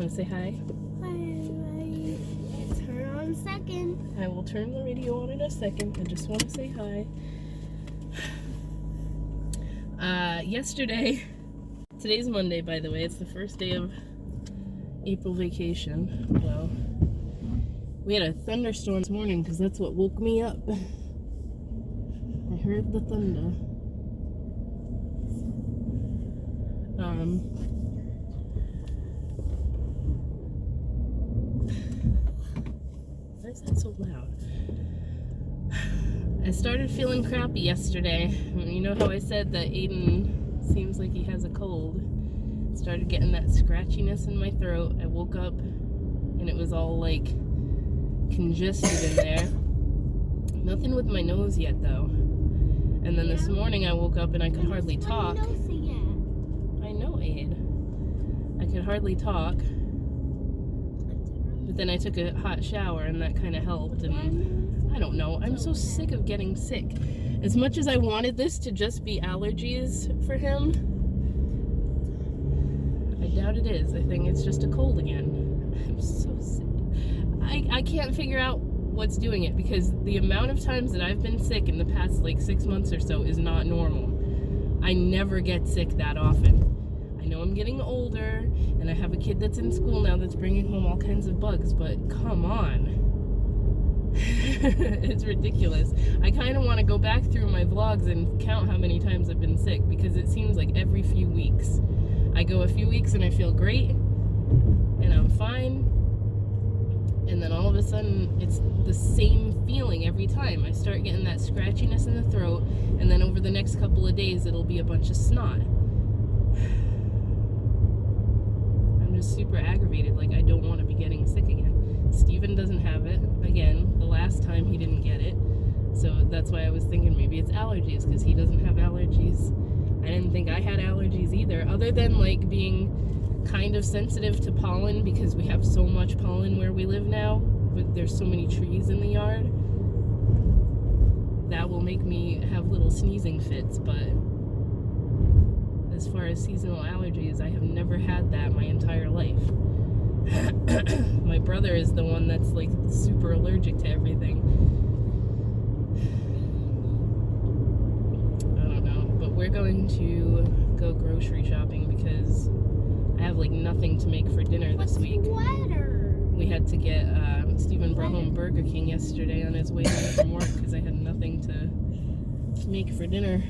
Want to say hi? Hi. Turn on second. I will turn the radio on in a second. I just want to say hi. Yesterday, today's Monday, by the way. It's the first day of April vacation. Well, we had a thunderstorm this morning because that's what woke me up. I heard the thunder. Why is that so loud? I started feeling crappy yesterday. You know how I said that Aiden seems like he has a cold? Started getting that scratchiness in my throat. I woke up and it was all like congested in there. Nothing with my nose yet though. And then this morning I woke up and I could hardly talk. I know, Aid. I could hardly talk. But then I took a hot shower and that kind of helped. And I don't know. I'm so sick of getting sick. As much as I wanted this to just be allergies for him, I doubt it is. I think it's just a cold again. I'm so sick. I can't figure out what's doing it because the amount of times that I've been sick in the past like 6 months or so is not normal. I never get sick that often. I know I'm getting older and I have a kid that's in school now that's bringing home all kinds of bugs, but come on. It's ridiculous. I kind of want to go back through my vlogs and count how many times I've been sick because it seems like every few weeks. I go a few weeks and I feel great and I'm fine, and then all of a sudden it's the same feeling every time. I start getting that scratchiness in the throat, and then over the next couple of days it'll be a bunch of snot. I'm just super aggravated. Like, I don't want to be getting sick again. Steven doesn't have it. Again, the last time he didn't get it. So that's why I was thinking maybe it's allergies, because he doesn't have allergies. I didn't think I had allergies either, other than like being kind of sensitive to pollen because we have so much pollen where we live now. But there's so many trees in the yard. That will make me have little sneezing fits, but as far as seasonal allergies, I have never had that my entire life. My brother is the one that's like super allergic to everything. I don't know, but we're going to go grocery shopping because I have like nothing to make for dinner this week. We had to get Steven brought home Burger King yesterday on his way home from work because I had nothing to make for dinner.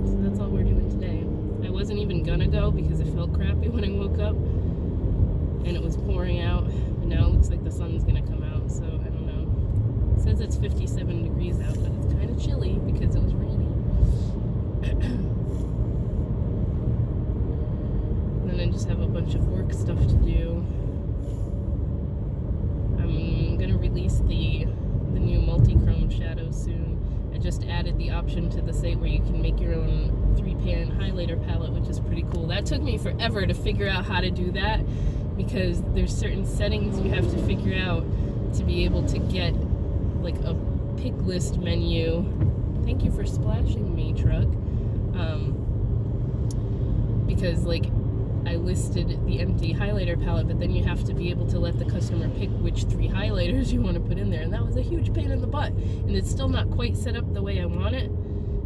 So that's all we're doing today. I wasn't even gonna go because it felt crappy when I woke up and it was pouring out, but now it looks like the sun's gonna come out, so I don't know. It says it's 57 degrees out, but it's kind of chilly because it was rainy. And then I just have a bunch of work stuff to do. I'm gonna release the new multi-chrome shadows soon. I just added the option to the site where you can make your own 3-pan highlighter palette, which is pretty cool. That took me forever to figure out how to do that because there's certain settings you have to figure out to be able to get like a pick list menu. Thank you for splashing me, truck. Because like I listed the empty highlighter palette, but then you have to be able to let the customer pick which 3 highlighters you want to put in there, and that was a huge pain in the butt. And it's still not quite set up the way I want it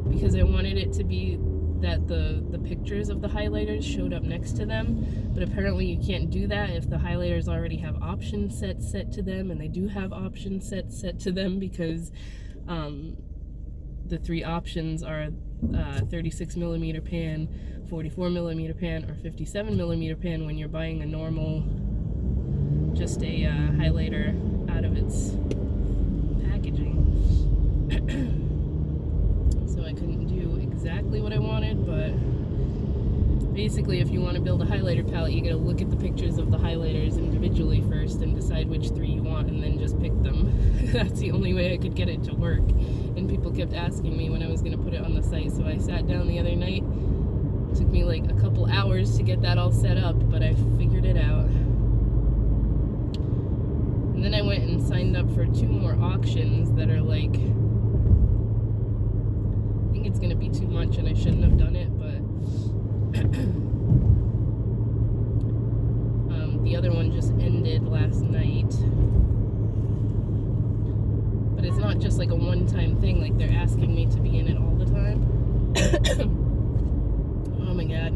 because I wanted it to be that the pictures of the highlighters showed up next to them, but apparently you can't do that if the highlighters already have options set to them, and they do have options set to them because the 3 options are 36mm pan, 44mm pan, or 57mm pan when you're buying a normal, just a highlighter out of its packaging. So I couldn't do exactly what I wanted, but basically if you want to build a highlighter palette, you gotta look at the pictures of the highlighters individually first and decide which 3 you want and then just pick them. That's the only way I could get it to work. And people kept asking me when I was gonna put it on the site, so I sat down the other night. It took me like a couple hours to get that all set up, but I figured it out. And then I went and signed up for 2 more auctions that are like just like a one-time thing. Like they're asking me to be in it all the time. Oh my god.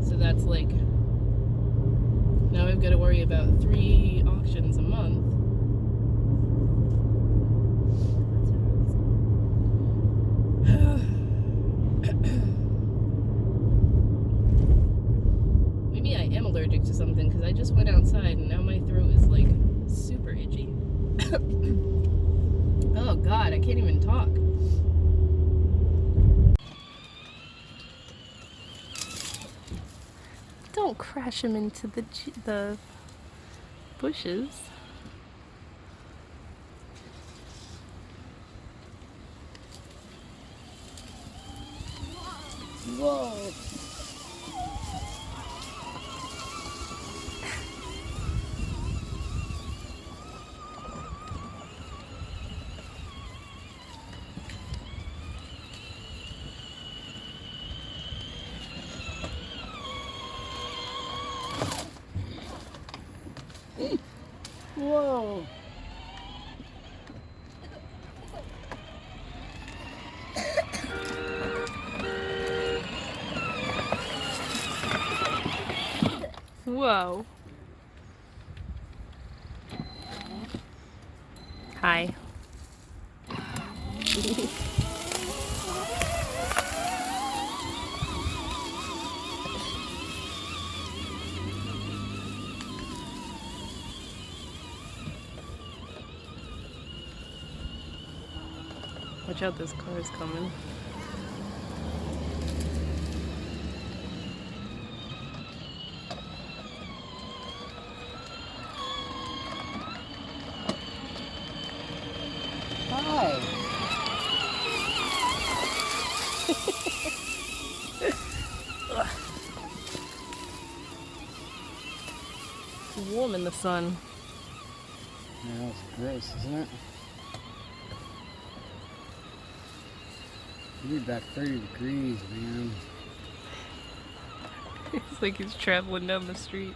So that's like, now I've got to worry about 3 auctions a month. Maybe I am allergic to something because I just went outside and now my throat is like super itchy. Oh god, I can't even talk. Don't crash him into the bushes. Whoa! Whoa! Whoa. Hi. Watch out, this car is coming. Hi! It's warm in the sun. Yeah, that's gross, isn't it? You're back 30 degrees, man. It's like he's traveling down the street.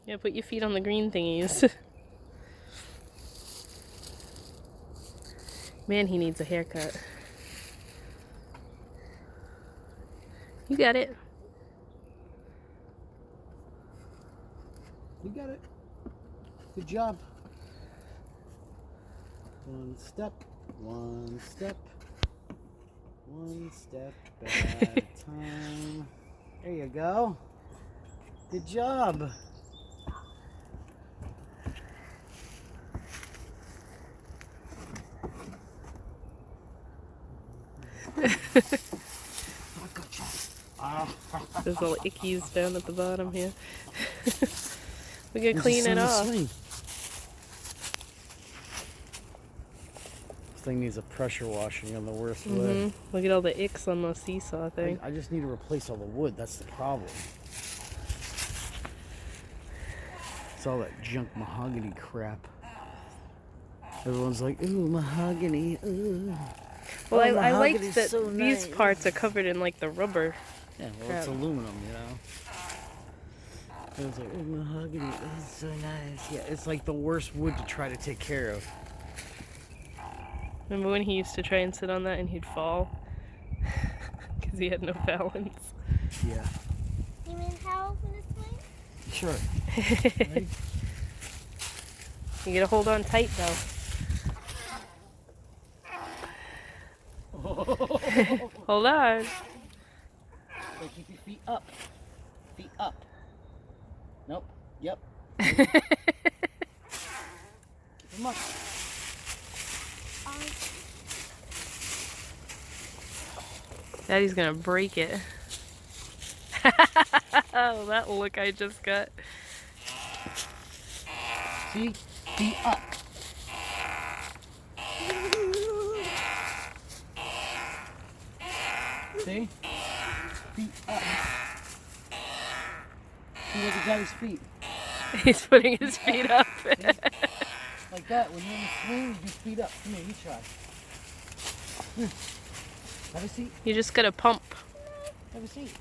Yeah, put your feet on the green thingies. Man, he needs a haircut. You got it. You got it. Good job. One step at a time. There you go. Good job. There's all ickies down at the bottom here. We gotta clean it off. This thing needs a pressure washing in the worst way. Look at all the icks on the seesaw thing. I just need to replace all the wood. That's the problem. It's all that junk mahogany crap. Everyone's like, ooh, mahogany, ooh. Well, Oh, I liked mahogany's that so these nice. parts are covered in like the rubber. Yeah, well, it's aluminum, you know. I was like, oh, mahogany, this is so nice. Yeah, it's like the worst wood to try to take care of. Remember when he used to try and sit on that and he'd fall? Because he had no balance. Yeah. You mean how for this way? Sure. Ready? You gotta hold on tight though. Hold on. So keep your feet up. Feet up. Nope. Yep. Keep them up. Daddy's gonna break it. Oh, that look I just got. See? Feet up. See? Feet up. See, look at Daddy's feet. He's putting his feet up. Like that. When you're in the swing, you just feet up. Come here, you try. Have a seat. You just gotta pump. Have a seat.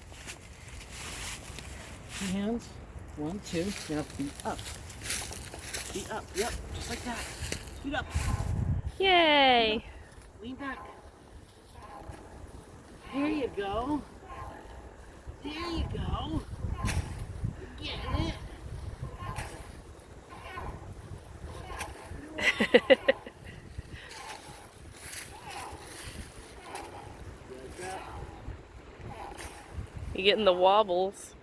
Two hands. 1, 2. You're gonna have feet up. Feet up. Yep. Just like that. Feet up. Yay! Lean back. There you go. There you go. You're getting it. Like that. You're getting the wobbles.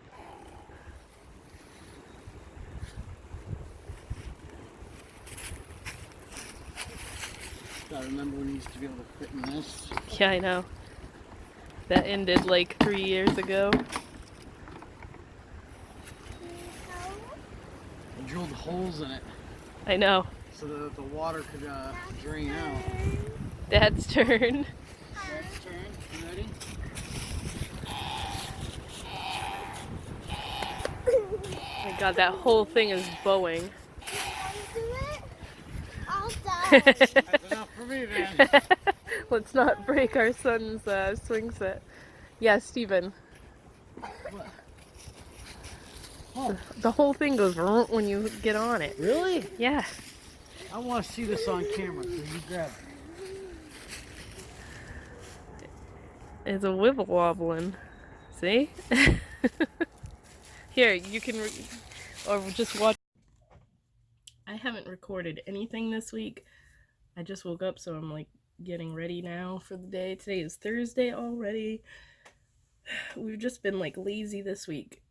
Gotta remember when you used to be able to fit in this. Yeah, I know. That ended like 3 years ago. I drilled holes in it I know. so that the water could drain out. Dad's turn. Dad's turn. You ready? Oh my god, that whole thing is bowing. I'll die. That's enough for me then. Let's not break our son's swing set. Yeah, Steven. What? Oh, The whole thing goes when you get on it. really? Yeah. I want to see this on camera, so you grab it. It's a wibble wobbling. See? Here, you can, or just watch. I haven't recorded anything this week. I just woke up, so I'm like getting ready now for the day. Today is Thursday already. We've just been like lazy this week.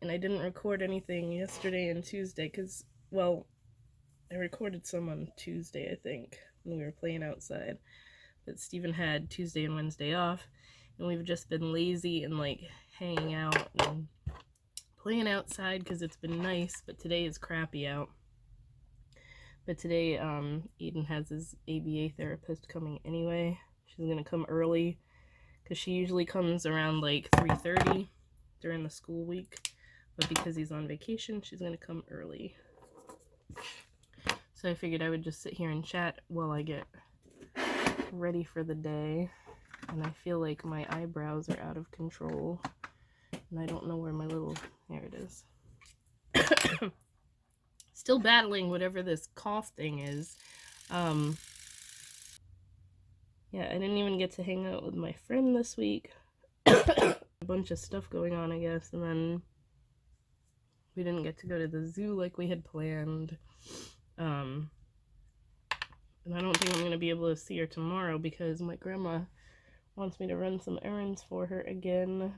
And I didn't record anything yesterday and Tuesday because, well, I recorded some on Tuesday, I think, when we were playing outside. But Steven had Tuesday and Wednesday off. And we've just been lazy and like hanging out and playing outside because it's been nice. But today is crappy out. But today, Eden has his ABA therapist coming anyway. She's gonna come early because she usually comes around like 3:30 during the school week. But because he's on vacation, she's gonna come early. So I figured I would just sit here and chat while I get ready for the day. And I feel like my eyebrows are out of control. And I don't know where my little... There it is. Still battling whatever this cough thing is. Yeah, I didn't even get to hang out with my friend this week. A bunch of stuff going on, I guess. And then we didn't get to go to the zoo like we had planned. And I don't think I'm going to be able to see her tomorrow because my grandma wants me to run some errands for her again.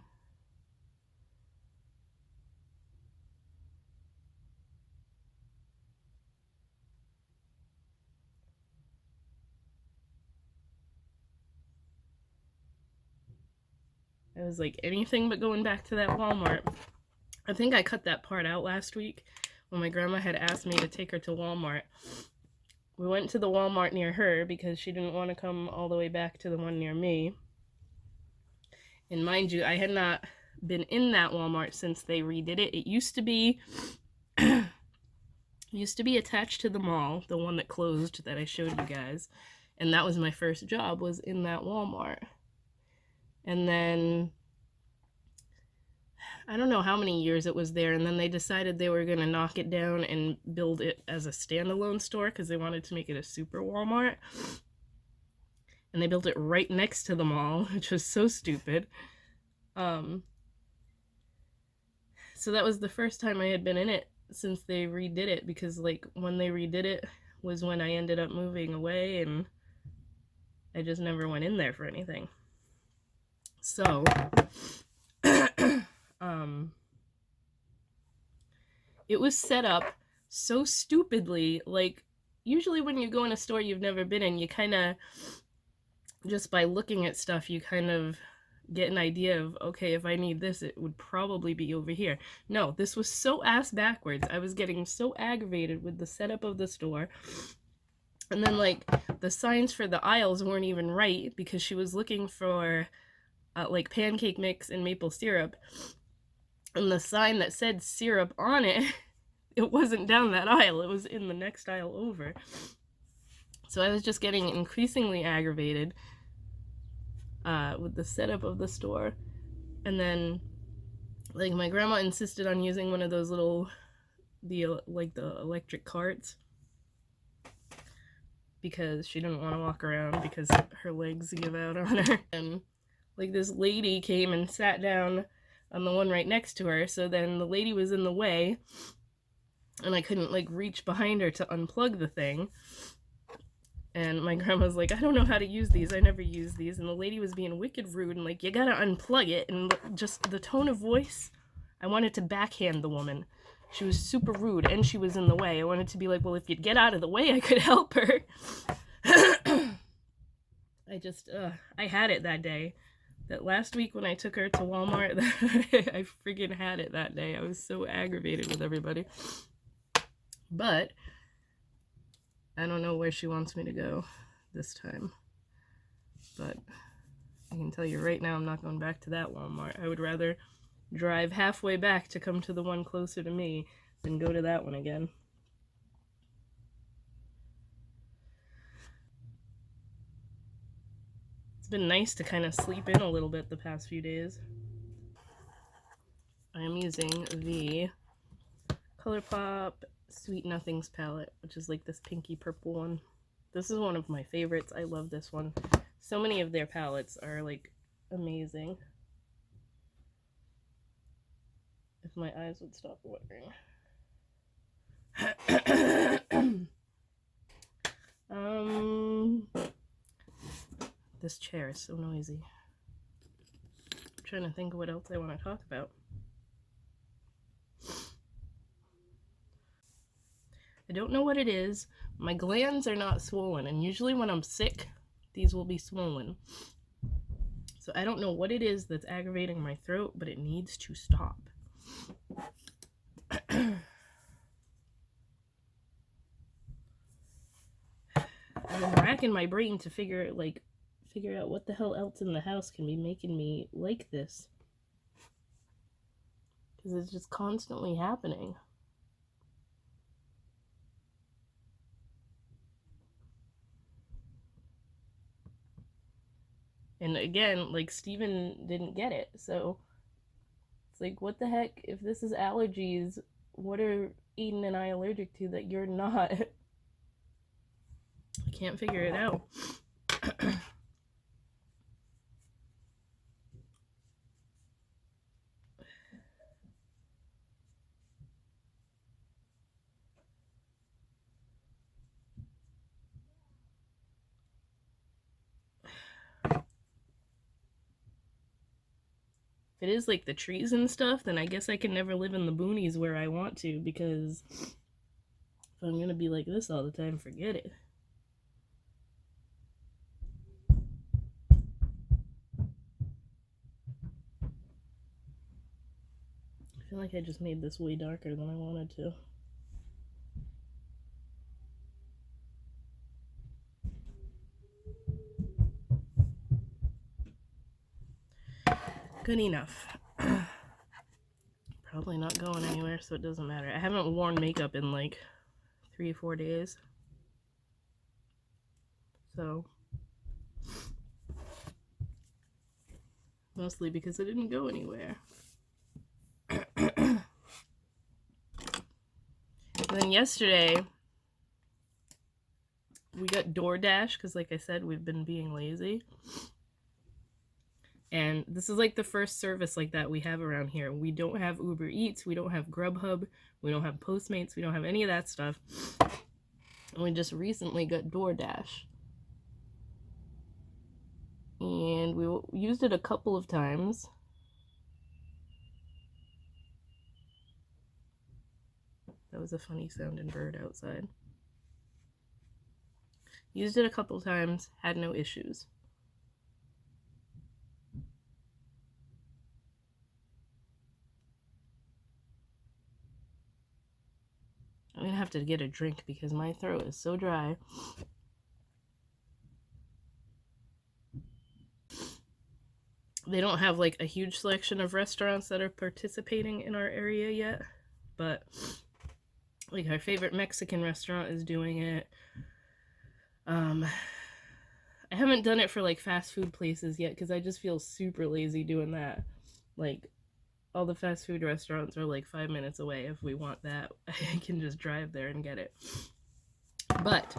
I was like, anything but going back to that Walmart. I think I cut that part out last week when my grandma had asked me to take her to Walmart. We went to the Walmart near her because she didn't want to come all the way back to the one near me. And mind you, I had not been in that Walmart since they redid it. It used to be attached to the mall, the one that closed that I showed you guys. And that was my first job, was in that Walmart. And then I don't know how many years it was there, and then they decided they were going to knock it down and build it as a standalone store because they wanted to make it a super Walmart. And they built it right next to the mall, which was so stupid. So that was the first time I had been in it since they redid it, because like when they redid it was when I ended up moving away, and I just never went in there for anything. So, it was set up so stupidly. Like, usually when you go in a store you've never been in, you kind of, just by looking at stuff, you kind of get an idea of, okay, if I need this, it would probably be over here. No, this was so ass backwards. I was getting so aggravated with the setup of the store. And then, like, the signs for the aisles weren't even right because she was looking for like pancake mix and maple syrup, and the sign that said syrup on it, it wasn't down that aisle, it was in the next aisle over. So I was just getting increasingly aggravated with the setup of the store. And then Like, my grandma insisted on using one of those little, the electric carts, because she didn't want to walk around because her legs give out on her. And like, this lady came and sat down on the one right next to her, so then the lady was in the way, and I couldn't like reach behind her to unplug the thing. And my grandma's like, I don't know how to use these. I never use these. And the lady was being wicked rude and like, you gotta unplug it. And just the tone of voice, I wanted to backhand the woman. She was super rude and she was in the way. I wanted to be like, well, if you'd get out of the way, I could help her. I had it that day. That last week when I took her to Walmart, I freaking had it that day. I was so aggravated with everybody. But I don't know where she wants me to go this time. But I can tell you right now, I'm not going back to that Walmart. I would rather drive halfway back to come to the one closer to me than go to that one again. It's been nice to kind of sleep in a little bit the past few days. I am using the ColourPop Sweet Nothings palette, which is like this pinky purple one. This is one of my favorites. I love this one. So many of their palettes are like amazing. If my eyes would stop watering. This chair is so noisy. I'm trying to think of what else I want to talk about. I don't know what it is. My glands are not swollen, and usually when I'm sick, these will be swollen. So I don't know what it is that's aggravating my throat, but it needs to stop. I've been racking my brain to figure out what the hell else in the house can be making me like this. Because it's just constantly happening. And again, like, Steven didn't get it, so it's like, what the heck? If this is allergies, what are Aiden and I allergic to that you're not? I can't figure it out. If it is like the trees and stuff, then I guess I can never live in the boonies where I want to, because if I'm gonna be like this all the time, forget it. I feel like I just made this way darker than I wanted to. Good enough. Probably not going anywhere, so it doesn't matter. I haven't worn makeup in like 3 or 4 days. So, mostly because I didn't go anywhere. And then yesterday, we got DoorDash, because like I said, we've been being lazy. And this is like the first service like that we have around here. We don't have Uber Eats, we don't have Grubhub, we don't have Postmates, we don't have any of that stuff. And we just recently got DoorDash. And we used it a couple of times. That was a funny sounding bird outside. Used it a couple times, had no issues. I'm gonna have to get a drink because my throat is so dry. They don't have like a huge selection of restaurants that are participating in our area yet, but like our favorite Mexican restaurant is doing it. I haven't done it for like fast food places yet because I just feel super lazy doing that. Like, all the fast food restaurants are like 5 minutes away. If we want that, I can just drive there and get it. But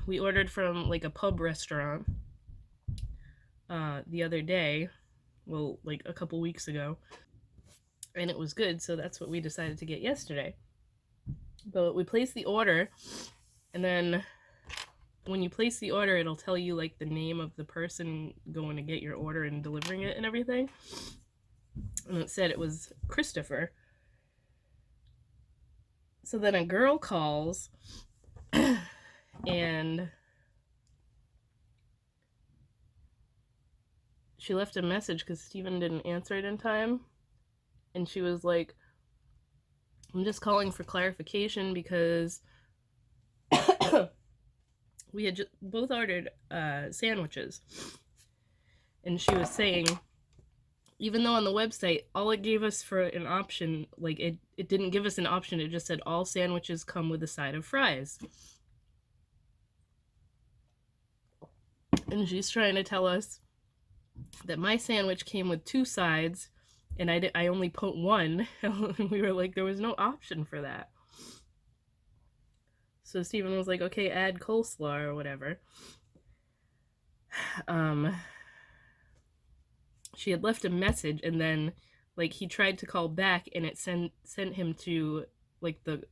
we ordered from like a pub restaurant the other day, well, like a couple weeks ago, and it was good, so that's what we decided to get yesterday. But we placed the order, and then when you place the order, it'll tell you like the name of the person going to get your order and delivering it and everything. And it said it was Christopher. So then a girl calls and she left a message because Steven didn't answer it in time. And she was like, I'm just calling for clarification because we had just both ordered sandwiches. And she was saying, even though on the website, all it gave us for an option, like it didn't give us an option, it just said all sandwiches come with a side of fries. And she's trying to tell us that my sandwich came with 2 sides, and I only put 1. We were like, there was no option for that. So Steven was like, okay, add coleslaw or whatever. She had left a message, and then like he tried to call back, and it sent him to like the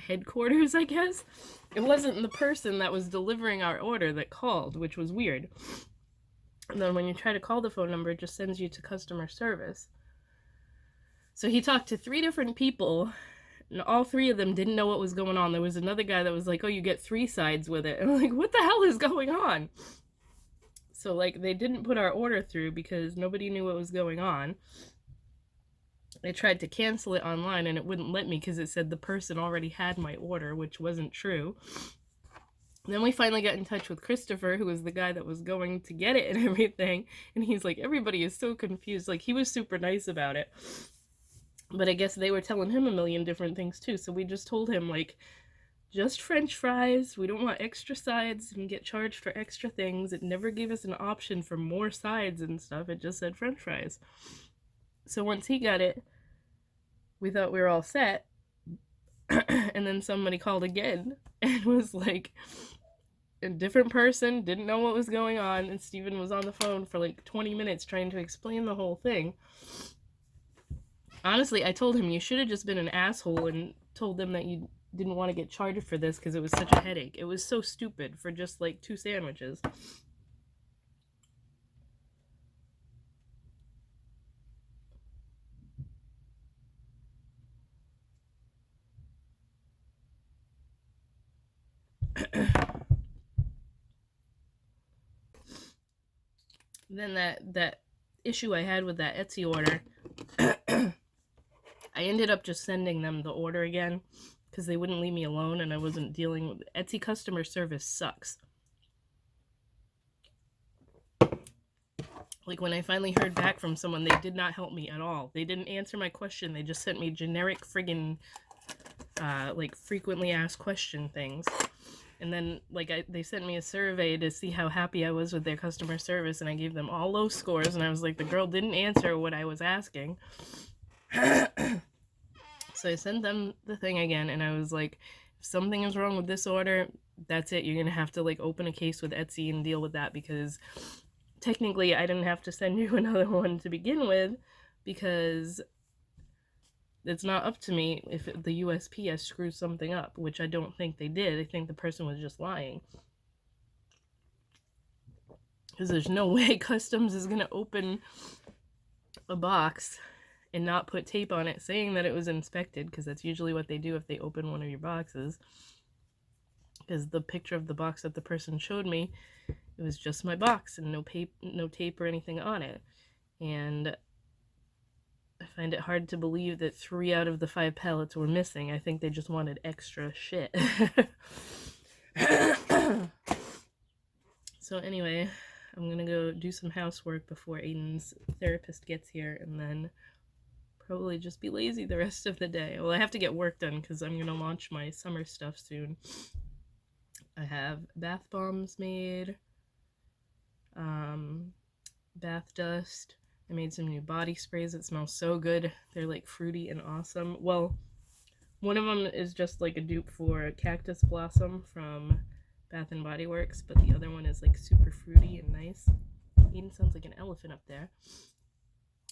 headquarters, I guess. It wasn't the person that was delivering our order that called, which was weird. And then when you try to call the phone number, it just sends you to customer service. So he talked to 3 different people, and all 3 of them didn't know what was going on. There was another guy that was like, oh, you get 3 sides with it. And I'm like, what the hell is going on? So like they didn't put our order through because nobody knew what was going on. I tried to cancel it online and it wouldn't let me because it said the person already had my order, which wasn't true. Then we finally got in touch with Christopher, who was the guy that was going to get it and everything. And he's like, everybody is so confused. Like, he was super nice about it. But I guess they were telling him a million different things too. So we just told him, like, just French fries. We don't want extra sides and get charged for extra things. It never gave us an option for more sides and stuff. It just said French fries. So once he got it, we thought we were all set. And then somebody called again and was like, a different person, didn't know what was going on, and Steven was on the phone for like 20 minutes trying to explain the whole thing. Honestly, I told him you should have just been an asshole and told them that you didn't want to get charged for this because it was such a headache. It was so stupid for just like 2 sandwiches. Then that issue I had with that Etsy order, I ended up just sending them the order again because they wouldn't leave me alone and I wasn't dealing with Etsy customer service sucks. Like when I finally heard back from someone, they did not help me at all. They didn't answer my question. They just sent me generic friggin' like frequently asked question things. And then, like, they sent me a survey to see how happy I was with their customer service, and I gave them all low scores, and I was like, the girl didn't answer what I was asking. So I sent them the thing again, and I was like, if something is wrong with this order, that's it. You're going to have to, like, open a case with Etsy and deal with that, because technically I didn't have to send you another one to begin with, because it's not up to me if the USPS screws something up, which I don't think they did. I think the person was just lying. Because there's no way Customs is going to open a box and not put tape on it saying that it was inspected, because that's usually what they do if they open one of your boxes. Because the picture of the box that the person showed me, it was just my box and no tape or anything on it. And I find it hard to believe that 3 out of the 5 pallets were missing. I think they just wanted extra shit. So anyway, I'm gonna go do some housework before Aiden's therapist gets here, and then probably just be lazy the rest of the day. Well, I have to get work done because I'm gonna launch my summer stuff soon. I have bath bombs made, bath dust. I made some new body sprays that smell so good. They're like fruity and awesome. Well, one of them is just like a dupe for Cactus Blossom from Bath and Body Works, but the other one is like super fruity and nice. Even sounds like an elephant up there.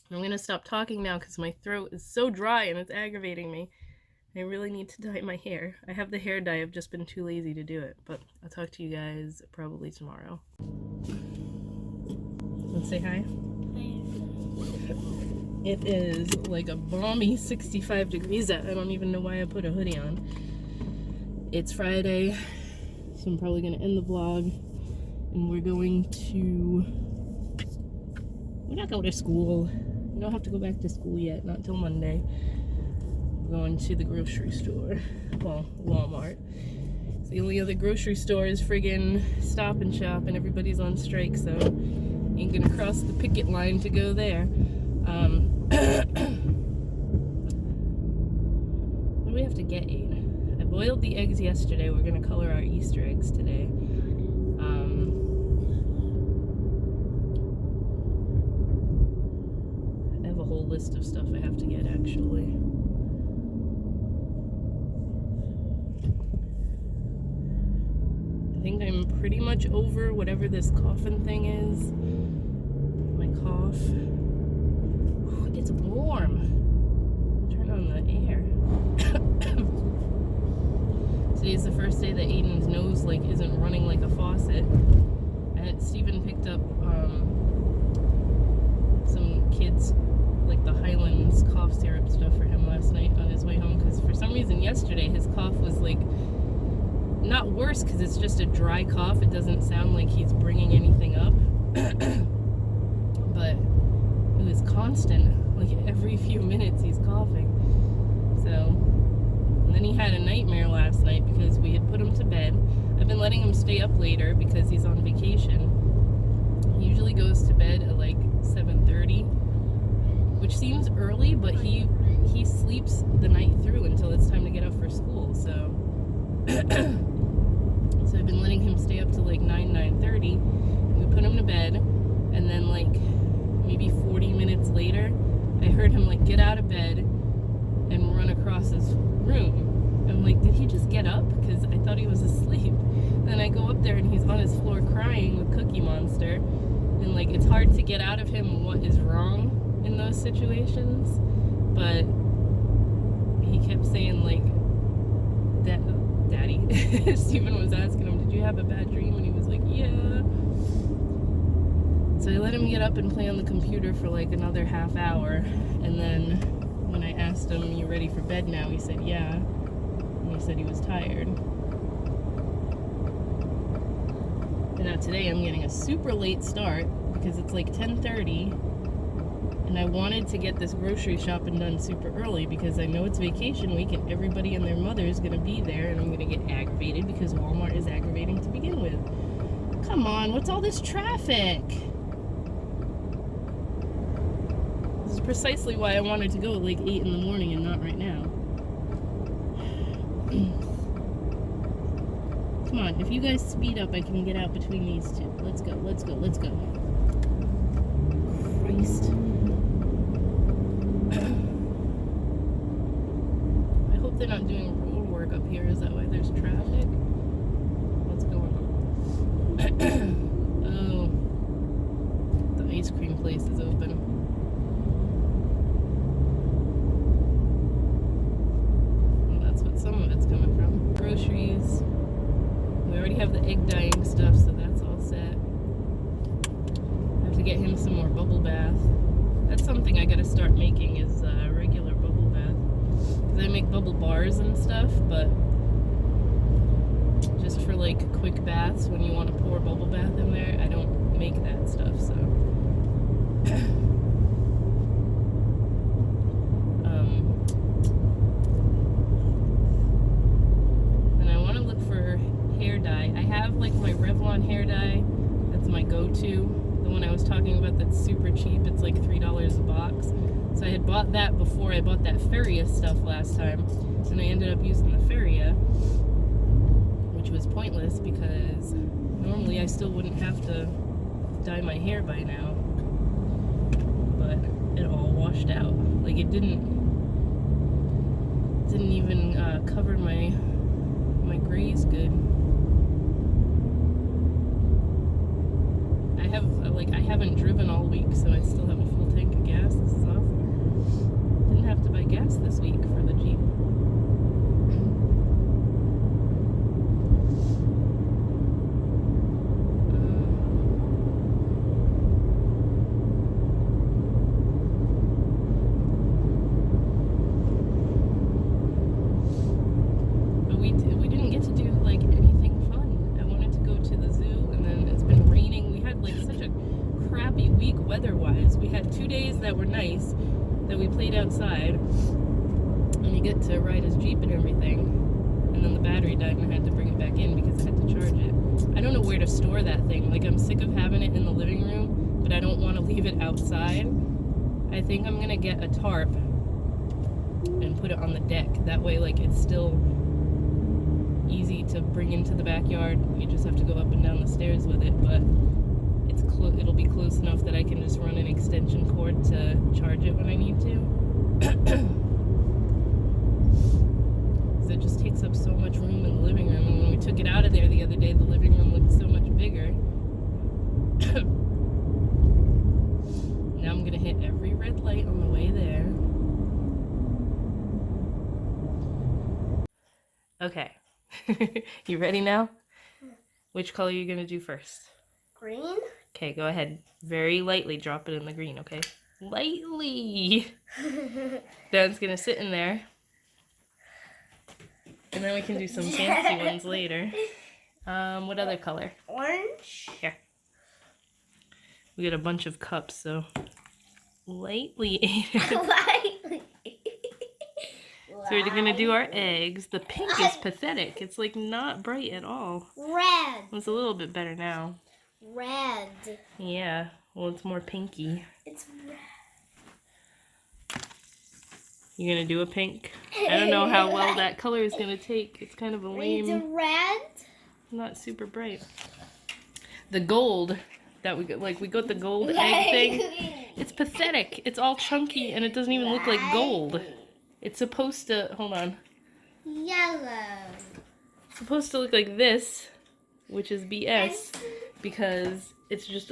I'm gonna stop talking now because my throat is so dry and it's aggravating me. I really need to dye my hair. I have the hair dye, I've just been too lazy to do it, but I'll talk to you guys probably tomorrow. Let's say hi. It is like a balmy 65 degrees out. I don't even know why I put a hoodie on. It's Friday, so I'm probably gonna end the vlog, and we're not going to school. We don't have to go back to school yet, not till Monday. We're going to the grocery store. Well, Walmart. It's the only other grocery store is friggin' Stop and Shop, and everybody's on strike, so ain't gonna cross the picket line to go there. What do we have to get, Aid? I boiled the eggs yesterday. We're gonna color our Easter eggs today. I have a whole list of stuff I have to get, actually. I think I'm pretty much over whatever this coughing thing is. My cough. It's warm. Turn on the air. Today's the first day that Aiden's nose isn't running like a faucet. And Steven picked up some kids the Highlands cough syrup stuff for him last night on his way home, because for some reason yesterday his cough was not worse because it's just a dry cough. It doesn't sound like he's bringing anything up. But it was constant. Every few minutes he's coughing. So, and then he had a nightmare last night because we had put him to bed. I've been letting him stay up later because he's on vacation. He usually goes to bed at 7:30, which seems early, but he sleeps the night through until it's time to get up for school. So so I've been letting him stay up till 9:30. We put him to bed, and then maybe 40 minutes later, I heard him get out of bed and run across his room. I'm did he just get up? Because I thought he was asleep. Then I go up there and he's on his floor crying with Cookie Monster. And it's hard to get out of him what is wrong in those situations. But he kept saying Daddy. Steven was asking him, did you have a bad dream? And he was like, yeah. So I let him get up and play on the computer for another half hour. And then when I asked him, you ready for bed now? He said, yeah. And he said he was tired. And now today I'm getting a super late start because it's 10:30. And I wanted to get this grocery shopping done super early because I know it's vacation week and everybody and their mother is going to be there, and I'm going to get aggravated because Walmart is aggravating to begin with. Come on, what's all this traffic? This is precisely why I wanted to go at 8 in the morning and not right now. Come on, if you guys speed up, I can get out between these two. Let's go, let's go, let's go. Christ. I hope they're not doing road work up here. Is that why there's traffic? What's going on? Oh, the ice cream place is open. Well, that's what some of it's coming from. Groceries. We already have the egg dyeing stuff, so that's all set. I have to get him some more bubble bath. That's something I gotta start making is regular bubble bath. Because I make bubble bars and stuff, but just for quick baths when you want to pour bubble bath in there, I don't make that stuff, so. And I want to look for hair dye. I have my Revlon hair dye. That's my go-to. The one I was talking about that's super cheap. It's $3 a box. So I had bought that before I bought that Feria stuff last time. And I ended up using the Feria, which was pointless because normally I still wouldn't have to dye my hair by now. it didn't even cover my grays good. I haven't driven all week, so I still have a full tank of gas. This is awesome. Didn't have to buy gas this week for the Jeep. We didn't get to do like anything fun. I wanted to go to the zoo, and then it's been raining. We had like such a crappy week weather-wise. We had 2 days that were nice, that we played outside, and you get to ride his Jeep and everything. And then the battery died, and I had to bring it back in because I had to charge it. I don't know where to store that thing. Like, I'm sick of having it in the living room, but I don't want to leave it outside. I think I'm gonna get a tarp and put it on the deck. That way, like, it's still easy to bring into the backyard. You just have to go up and down the stairs with it, but it'll be close enough that I can just run an extension cord to charge it when I need to. Because it just takes up so much room in the living room, and when we took it out of there the other day, the living room looked so much bigger. Now I'm gonna hit every red light on the way there. Okay. You ready now? Which color are you gonna do first? Green? Okay, go ahead. Very lightly drop it in the green, okay? Lightly! Dad's gonna sit in there. And then we can do some fancy ones later. What other color? Orange? Here. We got a bunch of cups, so lightly. Lightly. So we're gonna do our eggs. The pink is pathetic. It's like not bright at all. Red. It's a little bit better now. Red. Yeah, well, it's more pinky. It's red. You gonna do a pink? I don't know how well that color is gonna take. It's kind of a It's lame, red. not super bright. The gold that we got, like we got the gold egg thing. It's pathetic. It's all chunky and it doesn't even look like gold. It's supposed to, hold on. Yellow. It's supposed to look like this, which is BS, because it's just,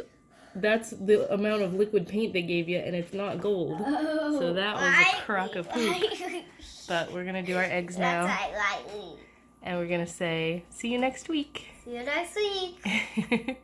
that's the amount of liquid paint they gave you and it's not gold. So that was a crock of poop. But we're gonna do our eggs now. That's lightly. And we're gonna say, see you next week. See you next week.